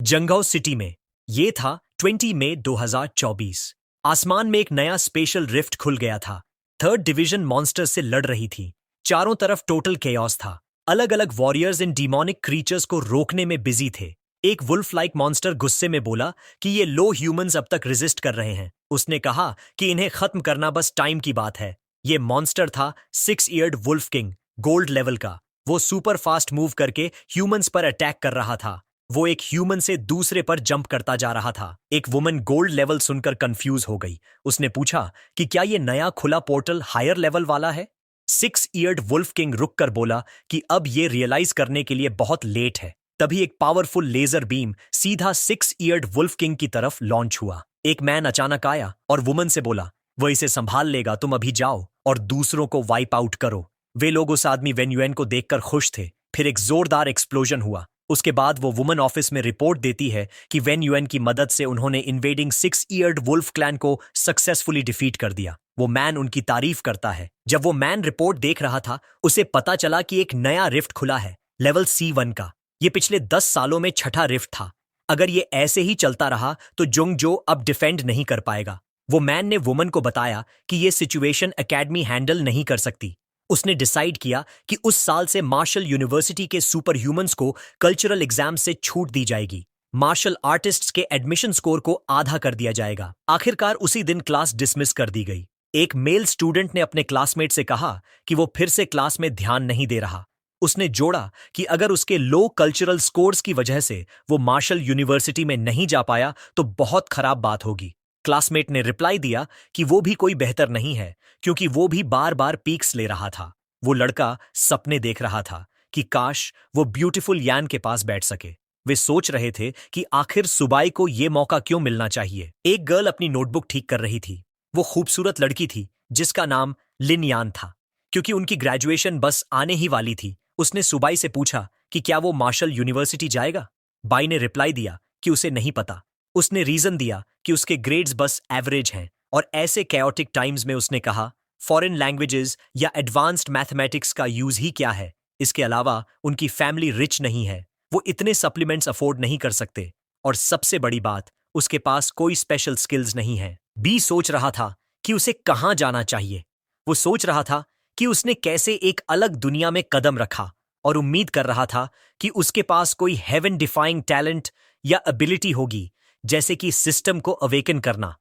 जंगौ city में। ये था 20 मई 2024। आसमान में एक नया स्पेशल रिफ्ट खुल गया था। थर्ड डिवीजन मॉन्स्टर से लड़ रही थी। चारों तरफ टोटल केओस था। अलग अलग वॉरियर्स इन डीमोनिक क्रीचर्स को रोकने में बिजी थे। एक वुल्फ लाइक मॉन्स्टर गुस्से में बोला कि ये लो ह्यूमंस अब तक रेजिस्ट कर रहे हैं। उसने कहा कि इन्हें खत्म करना बस टाइम की बात है। ये मॉन्स्टर था 6 eared wolf king, gold level का। वो सुपर फास्ट मूव करके ह्यूमंस पर अटैक कर रहा था। वो एक ह्यूमन से दूसरे पर जंप करता जा रहा था। एक वुमन गोल्ड लेवल सुनकर कंफ्यूज हो गई। उसने पूछा कि क्या ये नया खुला पोर्टल हायर लेवल वाला है। 6 ईयर्ड वुल्फ किंग रुक कर बोला कि अब ये रियलाइज करने के लिए बहुत लेट है। तभी एक पावरफुल लेजर बीम सीधा 6 ईयर्ड वुल्फ किंग की तरफ लॉन्च हुआ। एक मैन अचानक आया और वुमन से बोला, वो इसे संभाल लेगा, तुम अभी जाओ और दूसरों को वाइप आउट करो। वे लोग उस आदमी वेन युएन को देखकर खुश थे। फिर एक जोरदार एक्सप्लोजन हुआ। उसके बाद वो वुमन ऑफिस में रिपोर्ट देती है कि वेन युएन की मदद से उन्होंने इन्वेडिंग 6 ईयर्ड वुल्फ क्लैन को सक्सेसफुली डिफीट कर दिया। वो मैन उनकी तारीफ करता है। जब वो मैन रिपोर्ट देख रहा था, उसे पता चला कि एक नया रिफ्ट खुला है, लेवल C1 का। ये पिछले 10 सालों में छठा रिफ्ट था। अगर ये ऐसे ही चलता रहा तो जुंगजो अब डिफेंड नहीं कर पाएगा। वो मैन ने वुमन को बताया कि ये सिचुएशन एकेडमी हैंडल नहीं कर सकती। उसने डिसाइड किया कि उस साल से मार्शल यूनिवर्सिटी के सुपर ह्यूमंस को कल्चरल एग्जाम से छूट दी जाएगी। मार्शल आर्टिस्ट्स के एडमिशन स्कोर को आधा कर दिया जाएगा। आखिरकार उसी दिन क्लास डिसमिस कर दी गई। एक मेल स्टूडेंट ने अपने क्लासमेट से कहा कि वो फिर से क्लास में ध्यान नहीं दे रहा। उसने जोड़ा कि अगर उसके लो कल्चरल स्कोर्स की वजह से वो मार्शल यूनिवर्सिटी में नहीं जा पाया तो बहुत खराब बात होगी। क्लासमेट ने रिप्लाई दिया कि वो भी कोई बेहतर नहीं है, क्योंकि वो भी बार बार पीक्स ले रहा था। वो लड़का सपने देख रहा था कि काश वो ब्यूटीफुल यान के पास बैठ सके। वे सोच रहे थे कि आखिर सुबाई को ये मौका क्यों मिलना चाहिए। एक गर्ल अपनी नोटबुक ठीक कर रही थी। वो खूबसूरत लड़की थी जिसका नाम लिन यान था। क्योंकि उनकी ग्रेजुएशन बस आने ही वाली थी, उसने सुबाई से पूछा कि क्या वो मार्शल यूनिवर्सिटी जाएगा। बाई ने रिप्लाई दिया कि उसे नहीं पता। उसने रीजन दिया कि उसके ग्रेड्स बस एवरेज हैं, और ऐसे कैओटिक टाइम्स में उसने कहा फॉरेन लैंग्वेजेस या एडवांस्ड मैथमेटिक्स का यूज ही क्या है। इसके अलावा उनकी फैमिली रिच नहीं है, वो इतने सप्लीमेंट्स अफोर्ड नहीं कर सकते, और सबसे बड़ी बात, उसके पास कोई स्पेशल स्किल्स नहीं है। बी सोच रहा था कि उसे कहाँ जाना चाहिए। वो सोच रहा था कि उसने कैसे एक अलग दुनिया में कदम रखा, और उम्मीद कर रहा था कि उसके पास कोई हेवन डिफाइंग टैलेंट या एबिलिटी होगी, जैसे कि सिस्टम को अवेकन करना।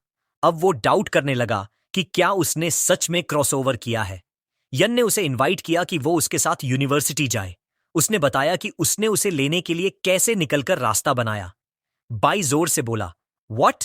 अब वो डाउट करने लगा कि क्या उसने सच में क्रॉसओवर किया है। यन ने उसे इनवाइट किया कि वो उसके साथ यूनिवर्सिटी जाए। उसने बताया कि उसने उसे लेने के लिए कैसे निकलकर रास्ता बनाया। बाई जोर से बोला, व्हाट?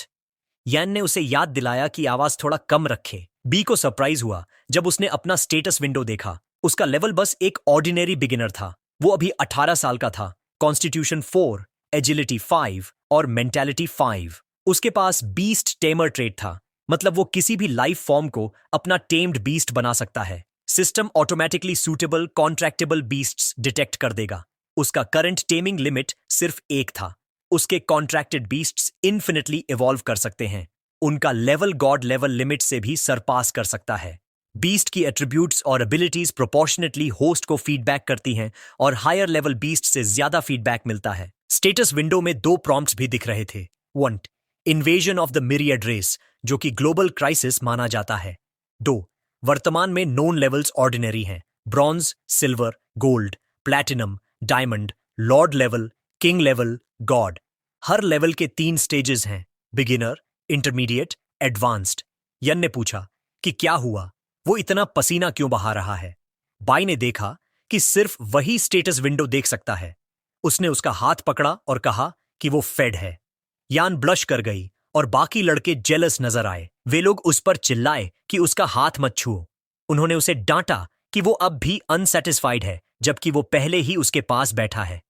यन ने उसे याद दिलाया कि आवाज थोड़ा कम रखे। बी को सरप्राइज हुआ जब उसने अपना स्टेटस विंडो देखा। उसका लेवल बस एक ऑर्डिनरी बिगिनर था। वो अभी 18 साल का था। कॉन्स्टिट्यूशन 4, एजिलिटी 5 और मेंटालिटी 5। उसके पास बीस्ट टेमर ट्रेट था, मतलब वो किसी भी लाइफ फॉर्म को अपना टेम्ड बीस्ट बना सकता है। System automatically suitable contractable beasts detect कर देगा। उसका करंट टेमिंग लिमिट सिर्फ 1 था। उसके कॉन्ट्रैक्टेड बीस्ट्स इन्फिनिटली इवॉल्व कर सकते हैं। उनका लेवल गॉड लेवल लिमिट से भी सरपास कर सकता है। बीस्ट की एट्रीब्यूट्स और एबिलिटीज प्रोपोर्शनेटली होस्ट को फीडबैक करती हैं, और हायर लेवल बीस्ट से ज्यादा फीडबैक मिलता है। स्टेटस विंडो में 2 प्रॉम्प्ट्स भी दिख रहे थे। 1, invasion of the myriad race, जो कि ग्लोबल क्राइसिस माना जाता है। 2, वर्तमान में नोन लेवल्स ऑर्डिनरी हैं, bronze, silver, gold, platinum, diamond, lord level, king level, god. हर लेवल के 3 स्टेजेस हैं, बिगिनर, इंटरमीडिएट, एडवांस्ड। यन ने पूछा कि क्या हुआ, वो इतना पसीना क्यों बहा रहा है। बाई ने देखा कि सिर्फ वही स्टेटस विंडो देख सकता है। उसने उसका हाथ पकड़ा और कहा कि वो फेड है। यान ब्लश कर गई और बाकी लड़के जेलस नजर आए। वे लोग उस पर चिल्लाए कि उसका हाथ मत छुओ। उन्होंने उसे डांटा कि वो अब भी अनसेटिस्फाइड है, जबकि वो पहले ही उसके पास बैठा है।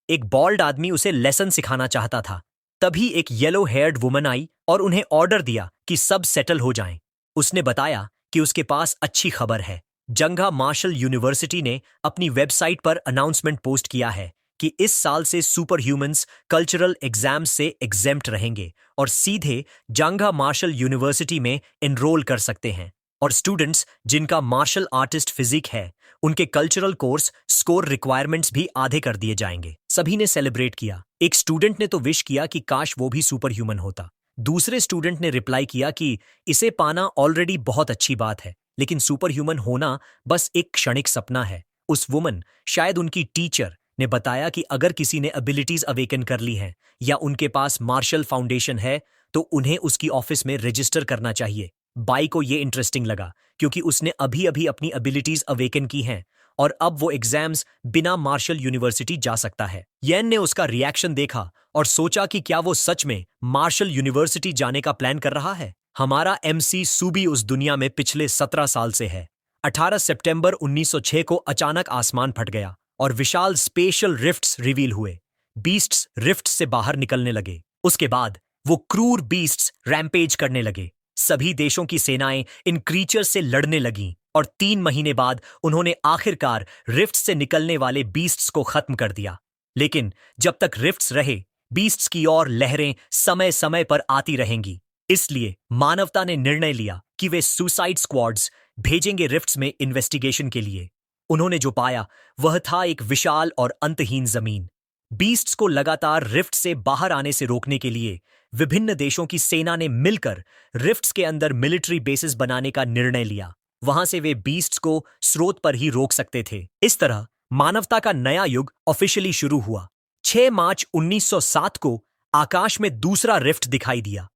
एक बॉल्ड आदमी उसे लेसन सिखाना चाहता था। तभी एक येलो हेयर्ड वुमन आई और उन्हें ऑर्डर दिया कि सब सेटल हो जाएं। उसने बताया कि उसके पास अच्छी खबर है। जंगा मार्शल यूनिवर्सिटी ने अपनी वेबसाइट पर अनाउंसमेंट पोस्ट किया है कि इस साल से सुपर ह्यूमंस कल्चरल एग्जाम से एग्जेम्प्ट रहेंगे और सीधे जंगा मार्शल यूनिवर्सिटी में एनरोल कर सकते हैं। और स्टूडेंट्स जिनका मार्शल आर्टिस्ट फिजिक है, उनके कल्चरल कोर्स स्कोर रिक्वायरमेंट्स भी आधे कर दिए जाएंगे। सभी ने सेलिब्रेट किया। एक स्टूडेंट ने तो विश किया कि काश वो भी सुपर ह्यूमन होता। दूसरे स्टूडेंट ने रिप्लाई किया कि इसे पाना ऑलरेडी बहुत अच्छी बात है, लेकिन सुपर ह्यूमन होना बस एक क्षणिक सपना है। उस वुमन, शायद उनकी टीचर, ने बताया कि अगर किसी ने एबिलिटीज अवेकन कर ली हैं या उनके पास मार्शल फाउंडेशन है तो उन्हें उसकी ऑफिस में रजिस्टर करना चाहिए। बाई को ये इंटरेस्टिंग लगा क्योंकि उसने अभी अभी अपनी एबिलिटीज अवेकन की हैं और अब वो एग्जाम्स बिना मार्शल यूनिवर्सिटी जा सकता है। येन ने उसका रिएक्शन देखा और सोचा कि क्या वो सच में मार्शल यूनिवर्सिटी जाने का प्लान कर रहा है। हमारा एमसी सूबी उस दुनिया में पिछले 17 साल से है। 18 सितंबर 1906 को अचानक आसमान फट गया और विशाल स्पेशल रिफ्ट्स रिवील हुए। बीस्ट्स रिफ्ट से बाहर निकलने लगे। उसके बाद वो क्रूर बीस्ट्स रैम्पेज करने लगे। सभी देशों की सेनाएं इन क्रीचर्स से लड़ने लगीं और 3 महीने बाद उन्होंने आखिरकार रिफ्ट से निकलने वाले बीस्ट्स को खत्म कर दिया। लेकिन जब तक रिफ्ट्स रहे, बीस्ट्स की और लहरें समय समय पर आती रहेंगी। इसलिए मानवता ने निर्णय लिया कि वे सुसाइड स्क्वाड्स भेजेंगे रिफ्ट्स में इन्वेस्टिगेशन के लिए। उन्होंने जो पाया वह था एक विशाल और अंतहीन जमीन। बीस्ट्स को लगातार रिफ्ट से बाहर आने से रोकने के लिए विभिन्न देशों की सेना ने मिलकर रिफ्ट्स के अंदर मिलिट्री बेसिस बनाने का निर्णय लिया। वहां से वे बीस्ट्स को स्रोत पर ही रोक सकते थे। इस तरह मानवता का नया युग ऑफिशियली शुरू हुआ। 6 मार्च 1907 को आकाश में दूसरा रिफ्ट दिखाई दिया।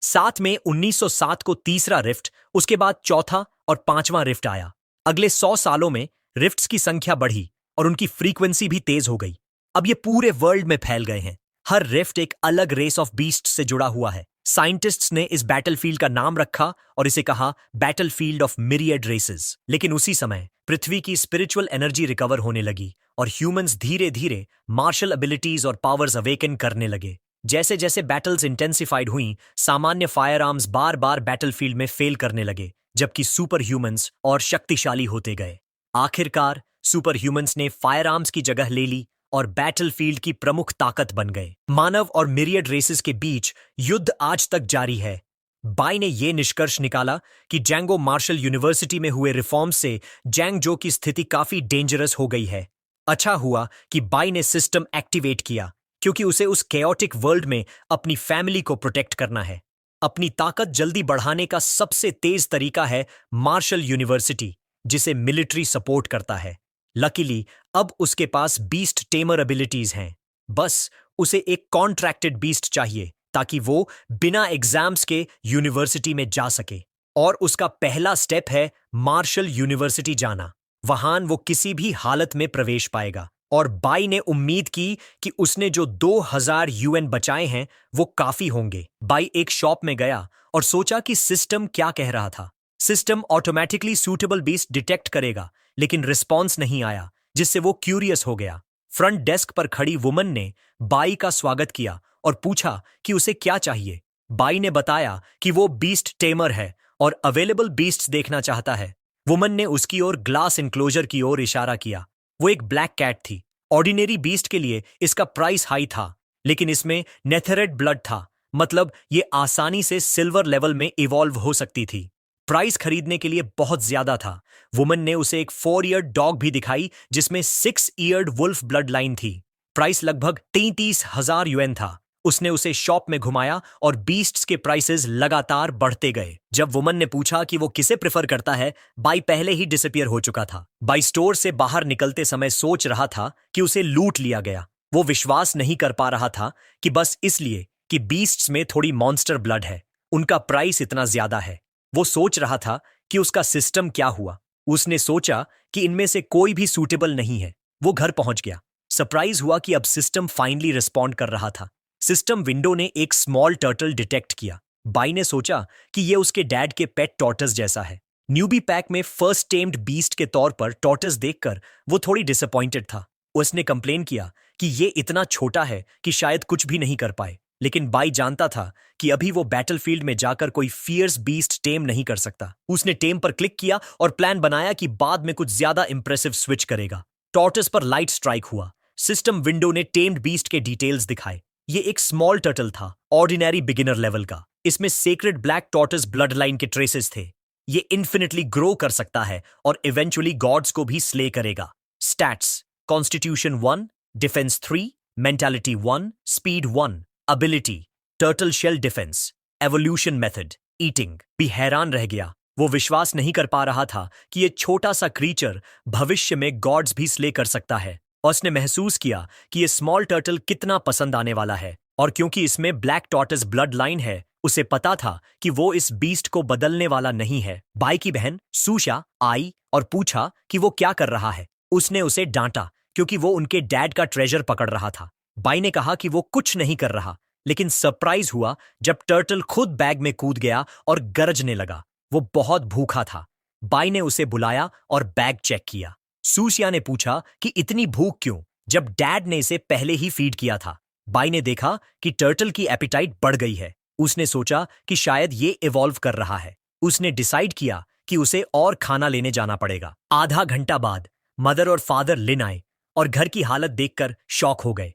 7 मई 1907 को तीसरा रिफ्ट, उसके बाद चौथा और 5वां रिफ्ट आया। अगले 100 सालों में रिफ्ट्स की संख्या बढ़ी और उनकी फ्रीक्वेंसी भी तेज हो गई। अब ये पूरे वर्ल्ड में फैल गए हैं। हर रिफ्ट एक अलग रेस ऑफ बीस्ट से जुड़ा हुआ है। साइंटिस्ट्स ने इस बैटलफील्ड का नाम रखा और इसे कहा बैटलफील्ड ऑफ मिरियड रेसेस। लेकिन उसी समय पृथ्वी की स्पिरिचुअल एनर्जी रिकवर होने लगी और ह्यूमंस धीरे धीरे मार्शल एबिलिटीज और पावर्स अवेकन करने लगे। जैसे जैसे बैटल्स इंटेंसिफाइड हुई, सामान्य फायर आर्म्स बार बार बैटलफील्ड में फेल करने लगे, जबकि सुपर ह्यूमंस और शक्तिशाली होते गए। आखिरकार सुपर ह्यूमंस ने फायर आर्म्स की जगह ले ली और बैटलफील्ड की प्रमुख ताकत बन गए। मानव और मिरियड रेसेस के बीच युद्ध आज तक जारी है। बाई ने यह निष्कर्ष निकाला कि जैंगो मार्शल यूनिवर्सिटी में हुए रिफॉर्म्स से जैंगजो की स्थिति काफी डेंजरस हो गई है। अच्छा हुआ कि बाई ने सिस्टम एक्टिवेट किया, क्योंकि उसे उस केओटिक वर्ल्ड में अपनी फैमिली को प्रोटेक्ट करना है। अपनी ताकत जल्दी बढ़ाने का सबसे तेज तरीका है मार्शल यूनिवर्सिटी, जिसे मिलिट्री सपोर्ट करता है। लकीली अब उसके पास बीस्ट टेमर एबिलिटीज हैं। बस उसे एक कॉन्ट्रैक्टेड बीस्ट चाहिए ताकि वो बिना एग्जाम्स के यूनिवर्सिटी में जा सके। और उसका पहला स्टेप है मार्शल यूनिवर्सिटी जाना। वहां वो किसी भी हालत में प्रवेश पाएगा। और बाई ने उम्मीद की कि उसने जो 2000 यूएन बचाए हैं वो काफी होंगे। बाई एक शॉप में गया और सोचा कि सिस्टम क्या कह रहा था। System automatically suitable beast detect करेगा, लेकिन रिस्पॉन्स नहीं आया, जिससे वो क्यूरियस हो गया। फ्रंट डेस्क पर खड़ी वुमन ने बाई का स्वागत किया और पूछा कि उसे क्या चाहिए। बाई ने बताया कि वो बीस्ट टेमर है और अवेलेबल बीस्ट्स देखना चाहता है। वुमन ने उसकी ओर ग्लास इनक्लोजर की ओर इशारा किया। वो एक ब्लैक कैट थी। ऑर्डिनरी बीस्ट के लिए इसका प्राइस हाई था, लेकिन इसमें नेथेरेट ब्लड था, मतलब ये आसानी से सिल्वर लेवल में इवॉल्व हो सकती थी। प्राइस खरीदने के लिए बहुत ज्यादा था। वुमन ने उसे एक 4-ईयर्ड डॉग भी दिखाई जिसमें 6-ईयर्ड वुल्फ ब्लड लाइन थी। प्राइस लगभग 33,000 यूएन था। उसने उसे शॉप में घुमाया और बीस्ट्स के प्राइसेस लगातार बढ़ते गए। जब वुमन ने पूछा कि वो किसे प्रेफर करता है, बाई पहले ही डिसअपीयर हो चुका था। बाई स्टोर से बाहर निकलते समय सोच रहा था कि उसे लूट लिया गया। वो विश्वास नहीं कर पा रहा था कि बस इसलिए कि बीस्ट्स में थोड़ी मॉन्स्टर ब्लड है, उनका प्राइस इतना ज्यादा है। वो सोच रहा था कि उसका सिस्टम क्या हुआ। उसने सोचा कि इनमें से कोई भी सूटेबल नहीं है। वो घर पहुंच गया। सरप्राइज हुआ कि अब सिस्टम फाइनली रिस्पॉन्ड कर रहा था। सिस्टम विंडो ने एक स्मॉल टर्टल डिटेक्ट किया। बाई ने सोचा कि यह उसके डैड के पेट टॉर्टस जैसा है। न्यूबी पैक में फर्स्ट टेम्ड बीस्ट के तौर पर टॉर्टस देखकर वो थोड़ी डिसअपॉइंटेड था। उसने कंप्लेन किया कि ये इतना छोटा है कि शायद कुछ भी नहीं कर पाए। लेकिन बाई जानता था कि अभी वो बैटलफील्ड में जाकर कोई फियर्स बीस्ट टेम नहीं कर सकता। उसने टेम पर क्लिक किया और प्लान बनाया कि बाद में कुछ ज्यादा इंप्रेसिव स्विच करेगा। टॉर्टस पर लाइट स्ट्राइक हुआ। सिस्टम विंडो ने टेम्ड बीस्ट के डिटेल्स दिखाए। ये एक स्मॉल टर्टल था, ऑर्डिनरी बिगिनर लेवल का। इसमें सेक्रेड ब्लैक टॉर्टस ब्लड लाइन के ट्रेसेस थे। ये इन्फिनिटली ग्रो कर सकता है और इवेंचुअली गॉड्स को भी स्ले करेगा। Stats: constitution 1, defence 3, mentality 1, speed 1, ability turtle shell defence, evolution method eating. भी हैरान रह गया। वो विश्वास नहीं कर पा रहा था कि ये छोटा सा क्रीचर भविष्य में गॉड्स भी स्ले कर सकता है। और उसने महसूस किया कि ये स्मॉल टर्टल कितना पसंद आने वाला है, और क्योंकि इसमें ब्लैक टॉर्टस ब्लड लाइन है, उसे पता था कि वो इस बीस्ट को बदलने वाला नहीं है। बाई की बहन सूशा आई और पूछा कि वो क्या कर रहा है। उसने उसे डांटा क्योंकि वो उनके डैड का ट्रेजर पकड़ रहा था। बाई ने कहा कि वो कुछ नहीं कर रहा, लेकिन सरप्राइज हुआ जब टर्टल खुद बैग में कूद गया और गरजने लगा। वो बहुत भूखा था। बाई ने उसे बुलाया और बैग चेक किया। सूसिया ने पूछा कि इतनी भूख क्यों, जब डैड ने इसे पहले ही फीड किया था। बाई ने देखा कि टर्टल की एपिटाइट बढ़ गई है। उसने सोचा कि शायद ये इवॉल्व कर रहा है। उसने डिसाइड किया कि उसे और खाना लेने जाना पड़ेगा। आधा घंटा बाद मदर और फादर लिन आए और घर की हालत देखकर शॉक हो गए।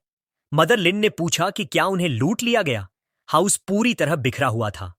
मदर लिन ने पूछा कि क्या उन्हें लूट लिया गया। हाउस पूरी तरह बिखरा हुआ था।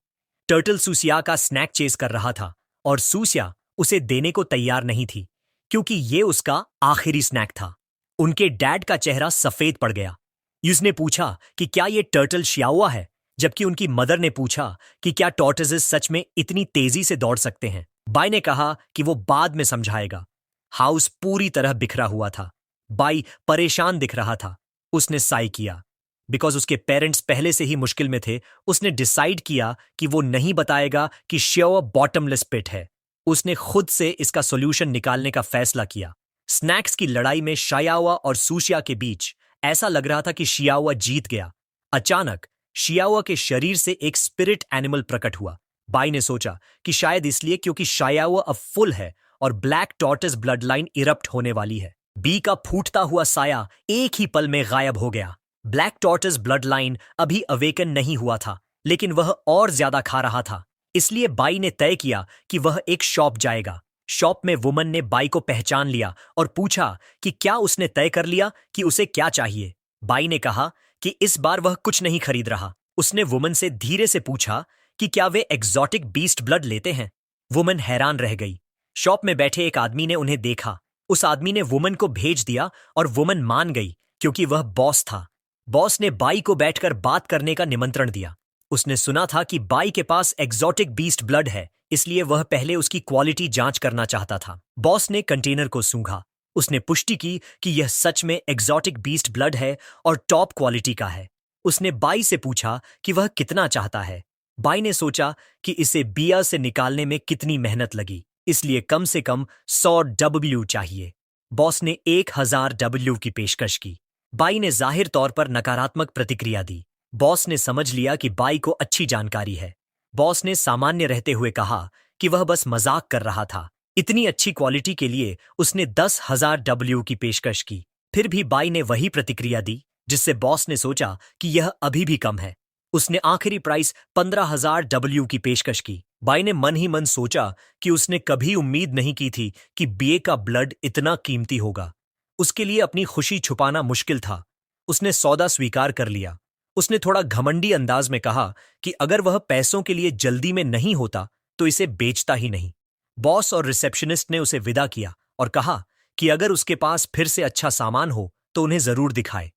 टर्टल सूसिया का स्नैक चेस कर रहा था और सूसिया उसे देने को तैयार नहीं थी, क्योंकि ये उसका आखिरी स्नैक था। उनके डैड का चेहरा सफेद पड़ गया। उसने पूछा कि क्या ये टर्टल शियाओआ है, जबकि उनकी मदर ने पूछा कि क्या टॉर्टोइसेस सच में इतनी तेजी से दौड़ सकते हैं। बाई ने कहा कि वो बाद में समझाएगा। हाउस पूरी तरह बिखरा हुआ था। बाई परेशान दिख रहा था। उसने साई किया। बिकॉज उसके पेरेंट्स पहले से ही मुश्किल में थे, उसने डिसाइड किया कि वो नहीं बताएगा कि शियाओआ बॉटमलेस पिट है। उसने खुद से इसका सॉल्यूशन निकालने का फैसला किया। स्नैक्स की लड़ाई में शियाओआ और सूशिया के बीच ऐसा लग रहा था कि शियाओआ जीत गया। अचानक शियाओआ के शरीर से एक स्पिरिट एनिमल प्रकट हुआ। बाई ने सोचा कि शायद इसलिए क्योंकि शियाओआ अब फुल है और ब्लैक टॉर्टस ब्लड लाइन इरप्ट होने वाली है। बी का फूटता हुआ साया एक ही पल में गायब हो गया। ब्लैक टॉर्टस ब्लड लाइन अभी अवेकन नहीं हुआ था, लेकिन वह और ज्यादा खा रहा था। इसलिए बाई ने तय किया कि वह एक शॉप जाएगा। शॉप में वुमन ने बाई को पहचान लिया और पूछा कि क्या उसने तय कर लिया कि उसे क्या चाहिए। बाई ने कहा कि इस बार वह कुछ नहीं खरीद रहा। उसने वुमन से धीरे से पूछा कि क्या वे एग्जॉटिक बीस्ट ब्लड लेते हैं। वुमन हैरान रह गई। शॉप में बैठे एक आदमी ने उन्हें देखा। उस आदमी ने वुमन को भेज दिया और वुमन मान गई क्योंकि वह बॉस था। बॉस ने बाई को बैठकर बात करने का निमंत्रण दिया। उसने सुना था कि बाई के पास एग्जॉटिक बीस्ट ब्लड है, इसलिए वह पहले उसकी क्वालिटी जांच करना चाहता था। बॉस ने कंटेनर को सूंघा। उसने पुष्टि की कि यह सच में एग्जॉटिक बीस्ट ब्लड है और टॉप क्वालिटी का है। उसने बाई से पूछा कि वह कितना चाहता है। बाई ने सोचा कि इसे बिया से निकालने में कितनी मेहनत लगी, इसलिए कम से कम 100 डब्ल्यू चाहिए। बॉस ने 1000 डब्ल्यू की पेशकश की। बाई ने जाहिर तौर पर नकारात्मक प्रतिक्रिया दी। बॉस ने समझ लिया कि बाई को अच्छी जानकारी है। बॉस ने सामान्य रहते हुए कहा कि वह बस मजाक कर रहा था। इतनी अच्छी क्वालिटी के लिए उसने 10,000 डब्ल्यू की पेशकश की। फिर भी बाई ने वही प्रतिक्रिया दी, जिससे बॉस ने सोचा कि यह अभी भी कम है। उसने आखिरी प्राइस 15,000 डब्ल्यू की पेशकश की। बाई ने मन ही मन सोचा कि उसने कभी उम्मीद नहीं की थी कि बीए का ब्लड इतना कीमती होगा। उसके लिए अपनी खुशी छुपाना मुश्किल था। उसने सौदा स्वीकार कर लिया। उसने थोड़ा घमंडी अंदाज में कहा कि अगर वह पैसों के लिए जल्दी में नहीं होता तो इसे बेचता ही नहीं। बॉस और रिसेप्शनिस्ट ने उसे विदा किया और कहा कि अगर उसके पास फिर से अच्छा सामान हो तो उन्हें जरूर दिखाए।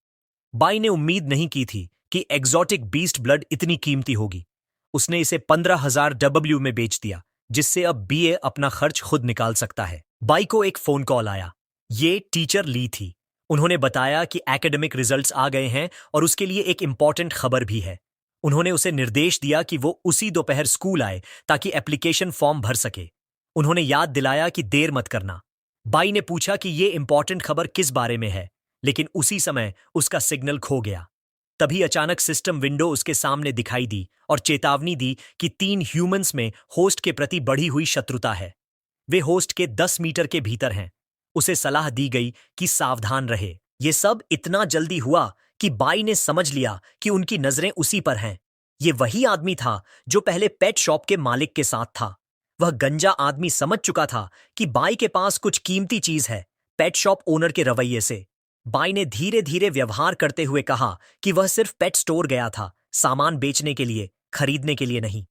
बाई ने उम्मीद नहीं की थी कि एग्जॉटिक बीस्ट ब्लड इतनी कीमती होगी। उसने इसे 15,000 डब्ल्यू में बेच दिया, जिससे अब बीए अपना खर्च खुद निकाल सकता है। बाई को एक फोन कॉल आया। ये टीचर ली थी। उन्होंने बताया कि एकेडमिक रिजल्ट्स आ गए हैं और उसके लिए एक इंपॉर्टेंट खबर भी है। उन्होंने उसे निर्देश दिया कि वो उसी दोपहर स्कूल आए ताकि एप्लीकेशन फॉर्म भर सके। उन्होंने याद दिलाया कि देर मत करना। बाई ने पूछा कि ये इंपॉर्टेंट खबर किस बारे में है, लेकिन उसी समय उसका सिग्नल खो गया। तभी अचानक सिस्टम विंडो उसके सामने दिखाई दी और चेतावनी दी कि 3 ह्यूमंस में होस्ट के प्रति बढ़ी हुई शत्रुता है। वे होस्ट के 10 मीटर के भीतर हैं। उसे सलाह दी गई कि सावधान रहे। ये सब इतना जल्दी हुआ कि बाई ने समझ लिया कि उनकी नजरें उसी पर हैं। ये वही आदमी था जो पहले पेट शॉप के मालिक के साथ था। वह गंजा आदमी समझ चुका था कि बाई के पास कुछ कीमती चीज है। पेट शॉप ओनर के रवैये से बाई ने धीरे धीरे व्यवहार करते हुए कहा कि वह सिर्फ पेट स्टोर गया था, सामान बेचने के लिए, खरीदने के लिए नहीं।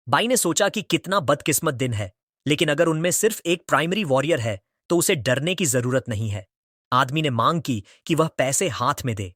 बाई ने सोचा कि कितना बदकिस्मत दिन है, लेकिन अगर उनमें सिर्फ एक प्राइमरी वॉरियर है तो उसे डरने की जरूरत नहीं है। आदमी ने मांग की कि वह पैसे हाथ में दे।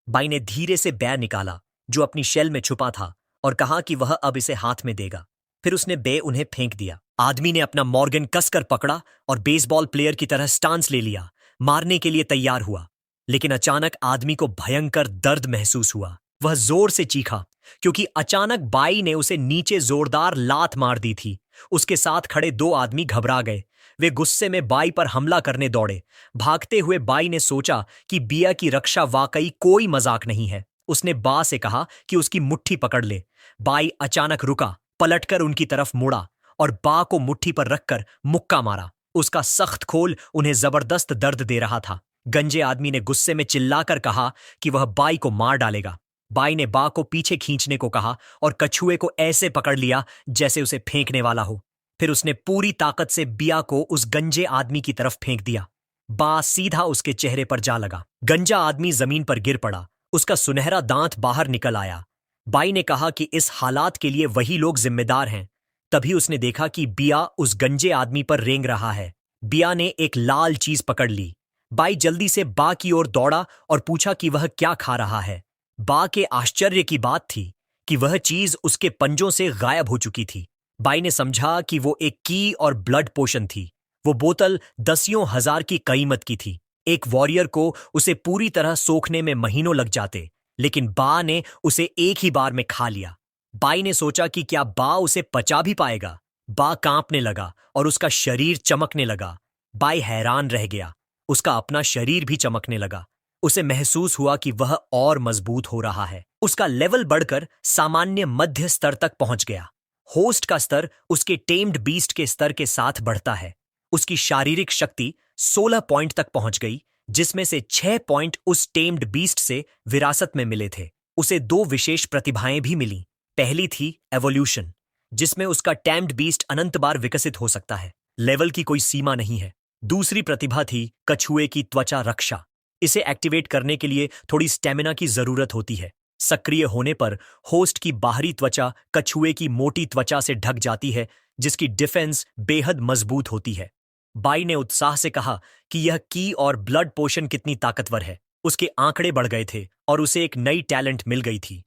बाई ने धीरे से बेर निकाला जो अपनी शेल में छुपा था और कहा कि वह अब इसे हाथ में देगा। फिर उसने बे उन्हें फेंक दिया। आदमी ने अपना मॉर्गन कसकर पकड़ा और बेसबॉल प्लेयर की तरह स्टांस ले लिया, मारने के लिए तैयार हुआ। लेकिन अचानक आदमी को भयंकर दर्द महसूस हुआ। वह जोर से चीखा क्योंकि अचानक बाई ने उसे नीचे जोरदार लात मार दी थी। उसके साथ खड़े दो आदमी घबरा गए। वे गुस्से में बाई पर हमला करने दौड़े। भागते हुए बाई ने सोचा कि बिया की रक्षा वाकई कोई मजाक नहीं है। उसने बा से कहा कि उसकी मुट्ठी पकड़ ले। बाई अचानक रुका, पलटकर उनकी तरफ मुड़ा और बा को मुट्ठी पर रखकर मुक्का मारा। उसका सख्त खोल उन्हें जबरदस्त दर्द दे रहा था। गंजे आदमी ने गुस्से में चिल्लाकर कहा कि वह बाई को मार डालेगा। बाई ने बा को पीछे खींचने को कहा और कछुए को ऐसे पकड़ लिया जैसे उसे फेंकने वाला हो। फिर उसने पूरी ताकत से बिया को उस गंजे आदमी की तरफ फेंक दिया। बा सीधा उसके चेहरे पर जा लगा। गंजा आदमी जमीन पर गिर पड़ा। उसका सुनहरा दांत बाहर निकल आया। बाई ने कहा कि इस हालात के लिए वही लोग जिम्मेदार हैं। तभी उसने देखा कि बिया उस गंजे आदमी पर रेंग रहा है। बिया ने एक लाल चीज पकड़ ली। बाई जल्दी से बा की ओर दौड़ा और पूछा कि वह क्या खा रहा है। बा के आश्चर्य की बात थी कि वह चीज उसके पंजों से गायब हो चुकी थी। बाई ने समझा कि वो एक की और ब्लड पोशन थी। वो बोतल दसियों हजार की कीमत की थी। एक वॉरियर को उसे पूरी तरह सोखने में महीनों लग जाते, लेकिन बा ने उसे एक ही बार में खा लिया। बाई ने सोचा कि क्या बा उसे पचा भी पाएगा। बा कांपने लगा और उसका शरीर चमकने लगा। बाई हैरान रह गया। उसका अपना शरीर भी चमकने लगा। उसे महसूस हुआ कि वह और मजबूत हो रहा है। उसका लेवल बढ़कर सामान्य मध्य स्तर तक पहुंच गया। होस्ट का स्तर उसके टेम्ड बीस्ट के स्तर के साथ बढ़ता है। उसकी शारीरिक शक्ति 16 पॉइंट तक पहुंच गई, जिसमें से 6 पॉइंट उस टेम्ड बीस्ट से विरासत में मिले थे। उसे 2 विशेष प्रतिभाएं भी मिली। पहली थी एवोल्यूशन, जिसमें उसका टेम्ड बीस्ट अनंत बार विकसित हो सकता है। लेवल की कोई सीमा नहीं है। दूसरी प्रतिभा थी कछुए की त्वचा रक्षा। इसे एक्टिवेट करने के लिए थोड़ी स्टेमिना की जरूरत होती है। सक्रिय होने पर होस्ट की बाहरी त्वचा कछुए की मोटी त्वचा से ढक जाती है, जिसकी डिफेंस बेहद मजबूत होती है। बाई ने उत्साह से कहा कि यह की और ब्लड पोशन कितनी ताकतवर है। उसके आंकड़े बढ़ गए थे और उसे एक नई टैलेंट मिल गई थी।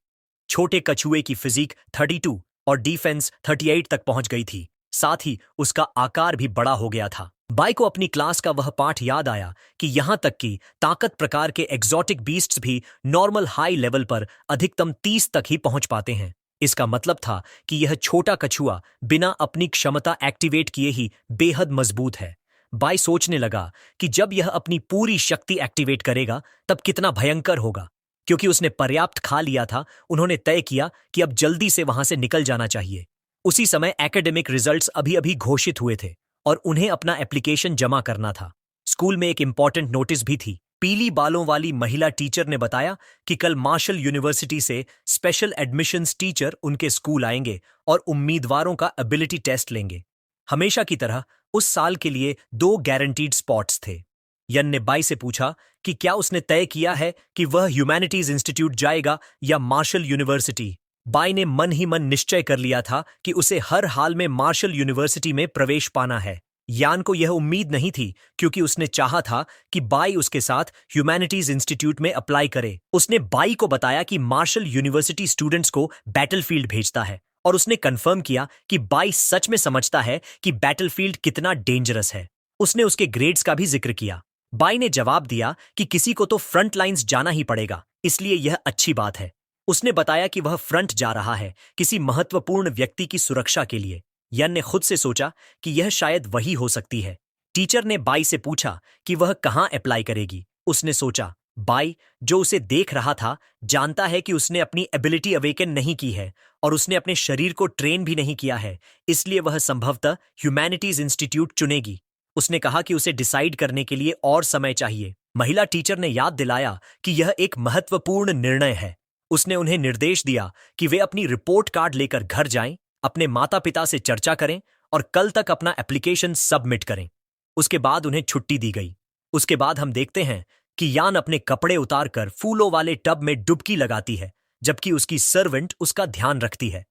छोटे कछुए की फिजिक 32 और डिफेंस 38 तक पहुंच गई थी। साथ ही उसका आकार भी बड़ा हो गया था। बाई को अपनी क्लास का वह पाठ याद आया कि यहां तक कि ताकत प्रकार के एक्सोटिक बीस्ट्स भी नॉर्मल हाई लेवल पर अधिकतम 30 तक ही पहुंच पाते हैं। इसका मतलब था कि यह छोटा कछुआ बिना अपनी क्षमता एक्टिवेट किए ही बेहद मजबूत है। बाई सोचने लगा कि जब यह अपनी पूरी शक्ति एक्टिवेट करेगा तब कितना भयंकर होगा। क्योंकि उसने पर्याप्त खा लिया था, उन्होंने तय किया कि अब जल्दी से वहां से निकल जाना चाहिए। उसी समय एकेडमिक रिजल्ट्स अभी अभी घोषित हुए थे और उन्हें अपना एप्लीकेशन जमा करना था। स्कूल में एक इंपॉर्टेंट नोटिस भी थी। पीली बालों वाली महिला टीचर ने बताया कि कल मार्शल यूनिवर्सिटी से स्पेशल एडमिशंस टीचर उनके स्कूल आएंगे और उम्मीदवारों का एबिलिटी टेस्ट लेंगे। हमेशा की तरह उस साल के लिए 2 गारंटीड स्पॉट्स थे। यन ने बाई से पूछा कि क्या उसने तय किया है कि वह ह्यूमैनिटीज इंस्टीट्यूट जाएगा या मार्शल यूनिवर्सिटी। बाई ने मन ही मन निश्चय कर लिया था कि उसे हर हाल में मार्शल यूनिवर्सिटी में प्रवेश पाना है। यान को यह उम्मीद नहीं थी, क्योंकि उसने चाहा था कि बाई उसके साथ ह्यूमैनिटीज इंस्टीट्यूट में अप्लाई करे। उसने बाई को बताया कि मार्शल यूनिवर्सिटी स्टूडेंट्स को बैटलफील्ड भेजता है और उसने कंफर्म किया कि बाई सच में समझता है कि बैटलफील्ड कितना डेंजरस है। उसने उसके ग्रेड्स का भी जिक्र किया। बाई ने जवाब दिया कि किसी को तो फ्रंट लाइंस जाना ही पड़ेगा, इसलिए यह अच्छी बात है। उसने बताया कि वह फ्रंट जा रहा है किसी महत्वपूर्ण व्यक्ति की सुरक्षा के लिए। यन ने खुद से सोचा कि यह शायद वही हो सकती है। टीचर ने बाई से पूछा कि वह कहाँ अप्लाई करेगी। उसने सोचा, बाई जो उसे देख रहा था जानता है कि उसने अपनी एबिलिटी अवेकन नहीं की है और उसने अपने शरीर को ट्रेन भी नहीं किया है, इसलिए वह संभवतः ह्यूमैनिटीज इंस्टीट्यूट चुनेगी। उसने कहा कि उसे डिसाइड करने के लिए और समय चाहिए। महिला टीचर ने याद दिलाया कि यह एक महत्वपूर्ण निर्णय है। उसने उन्हें निर्देश दिया कि वे अपनी रिपोर्ट कार्ड लेकर घर जाएं, अपने माता पिता से चर्चा करें और कल तक अपना एप्लीकेशन सबमिट करें। उसके बाद उन्हें छुट्टी दी गई। उसके बाद हम देखते हैं कि यान अपने कपड़े उतारकर फूलों वाले टब में डुबकी लगाती है, जबकि उसकी सर्वेंट उसका ध्यान रखती है।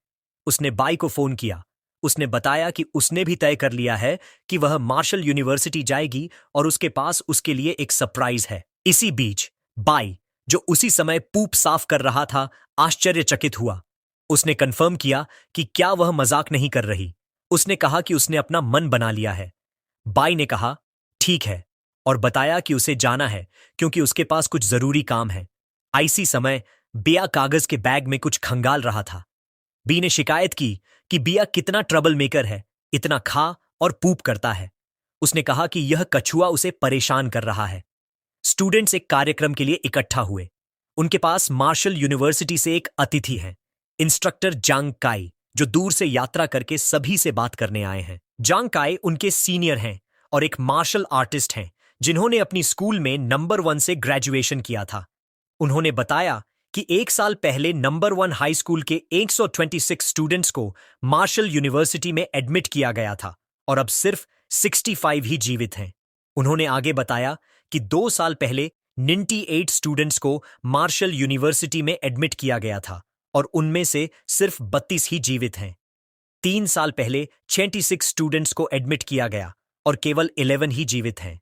उसने बाई को फोन किया उसने बताया कि उसने भी तय कर लिया है कि वह मार्शल यूनिवर्सिटी जाएगी और उसके पास उसके लिए एक सरप्राइज है। इसी बीच बाई, जो उसी समय पूप साफ कर रहा था, आश्चर्यचकित हुआ। उसने कंफर्म किया कि क्या वह मजाक नहीं कर रही। उसने कहा कि उसने अपना मन बना लिया है। बाई ने कहा ठीक है और बताया कि उसे जाना है क्योंकि उसके पास कुछ जरूरी काम है। इसी समय बिया कागज के बैग में कुछ खंगाल रहा था। बी ने शिकायत की कि बिया कितना ट्रबल मेकर है, इतना खा और पूप करता है। उसने कहा कि यह कछुआ उसे परेशान कर रहा है। स्टूडेंट्स एक कार्यक्रम के लिए इकट्ठा हुए। उनके पास मार्शल यूनिवर्सिटी से एक अतिथि है, इंस्ट्रक्टर जांग काई, जो दूर से यात्रा करके सभी से बात करने आए हैं। जांग काई उनके सीनियर हैं और एक मार्शल आर्टिस्ट हैं जिन्होंने अपनी स्कूल में नंबर 1 से ग्रेजुएशन किया था। उन्होंने बताया कि एक साल पहले नंबर 1 हाई स्कूल के 126 स्टूडेंट्स को मार्शल यूनिवर्सिटी में एडमिट किया गया था और अब सिर्फ 65 ही जीवित हैं। उन्होंने आगे बताया कि 2 साल पहले 98 स्टूडेंट्स को मार्शल यूनिवर्सिटी में एडमिट किया गया था और उनमें से सिर्फ 32 ही जीवित हैं। 3 साल पहले 66 स्टूडेंट्स को एडमिट किया गया और केवल 11 ही जीवित हैं।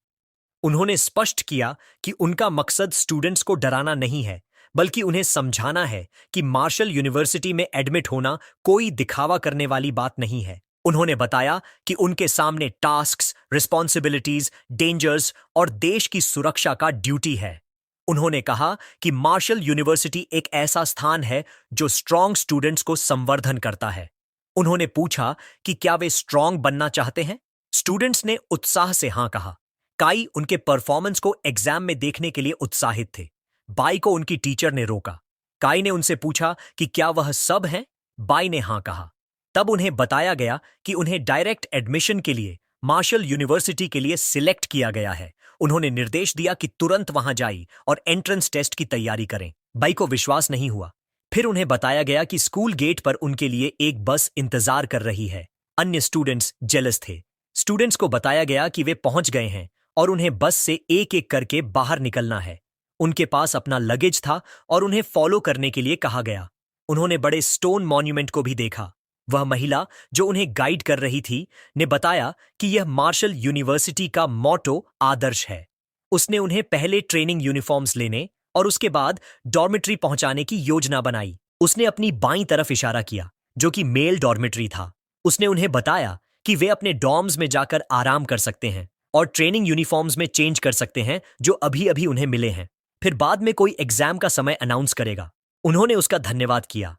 उन्होंने स्पष्ट किया कि उनका मकसद स्टूडेंट्स को डराना नहीं है, बल्कि उन्हें समझाना है कि मार्शल यूनिवर्सिटी में एडमिट होना कोई दिखावा करने वाली बात नहीं है। उन्होंने बताया कि उनके सामने टास्क्स, रिस्पॉन्सिबिलिटीज, डेंजर्स और देश की सुरक्षा का ड्यूटी है। उन्होंने कहा कि मार्शल यूनिवर्सिटी एक ऐसा स्थान है जो स्ट्रांग स्टूडेंट्स को संवर्धन करता है। उन्होंने पूछा कि क्या वे स्ट्रांग बनना चाहते हैं। स्टूडेंट्स ने उत्साह से हां कहा। काई उनके परफॉर्मेंस को एग्जाम में देखने के लिए उत्साहित थे। बाई को उनकी टीचर ने रोका। काई ने उनसे पूछा कि क्या वह सब हैं। बाई ने हां कहा। तब उन्हें बताया गया कि उन्हें डायरेक्ट एडमिशन के लिए मार्शल यूनिवर्सिटी के लिए सिलेक्ट किया गया है। उन्होंने निर्देश दिया कि तुरंत वहां जाई और एंट्रेंस टेस्ट की तैयारी करें। बाई को विश्वास नहीं हुआ। फिर उन्हें बताया गया कि स्कूल गेट पर उनके लिए एक बस इंतजार कर रही है। अन्य स्टूडेंट्स जेलस थे। स्टूडेंट्स को बताया गया कि वे पहुंच गए हैं और उन्हें बस से एक एक करके बाहर निकलना है। उनके पास अपना लगेज था और उन्हें फॉलो करने के लिए कहा गया। उन्होंने बड़े स्टोन मॉन्यूमेंट को भी देखा। वह महिला जो उन्हें गाइड कर रही थी ने बताया कि यह मार्शल यूनिवर्सिटी का मोटो आदर्श है। उसने उन्हें पहले ट्रेनिंग यूनिफॉर्म्स लेने और उसके बाद डॉर्मेट्री पहुंचाने की योजना बनाई। उसने अपनी बाईं तरफ इशारा किया, जो कि मेल डॉर्मेट्री था। उसने उन्हें बताया कि वे अपने डॉर्म्स में जाकर आराम कर सकते हैं और ट्रेनिंग यूनिफॉर्म्स में चेंज कर सकते हैं जो अभी अभी उन्हें मिले हैं। फिर बाद में कोई एग्जाम का समय अनाउंस करेगा। उन्होंने उसका धन्यवाद किया।